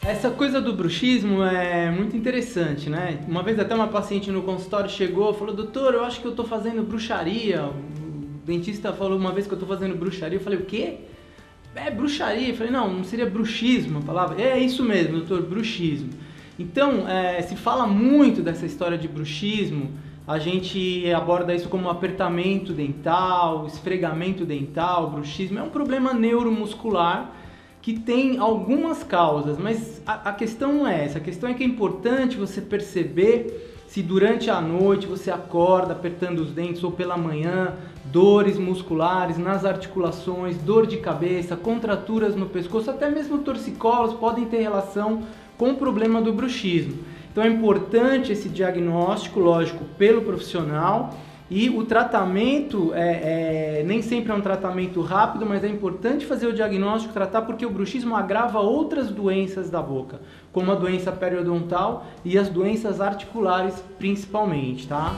Essa coisa do bruxismo é muito interessante, né? Uma vez até uma paciente no consultório chegou e falou: doutor, eu acho que eu tô fazendo bruxaria. O dentista falou uma vez que eu tô fazendo bruxaria. Eu falei: o quê? É bruxaria. Eu falei: não seria bruxismo a palavra? É isso mesmo, doutor, bruxismo. Então, se fala muito dessa história de bruxismo. A gente aborda isso como apertamento dental, esfregamento dental, bruxismo. É um problema neuromuscular que tem algumas causas, mas a questão não é essa. A questão é que é importante você perceber se durante a noite você acorda apertando os dentes ou pela manhã, dores musculares nas articulações, dor de cabeça, contraturas no pescoço, até mesmo torcicolos podem ter relação com o problema do bruxismo. Então é importante esse diagnóstico, lógico, pelo profissional. E o tratamento nem sempre é um tratamento rápido, mas é importante fazer o diagnóstico, tratar, porque o bruxismo agrava outras doenças da boca, como a doença periodontal e as doenças articulares principalmente, tá?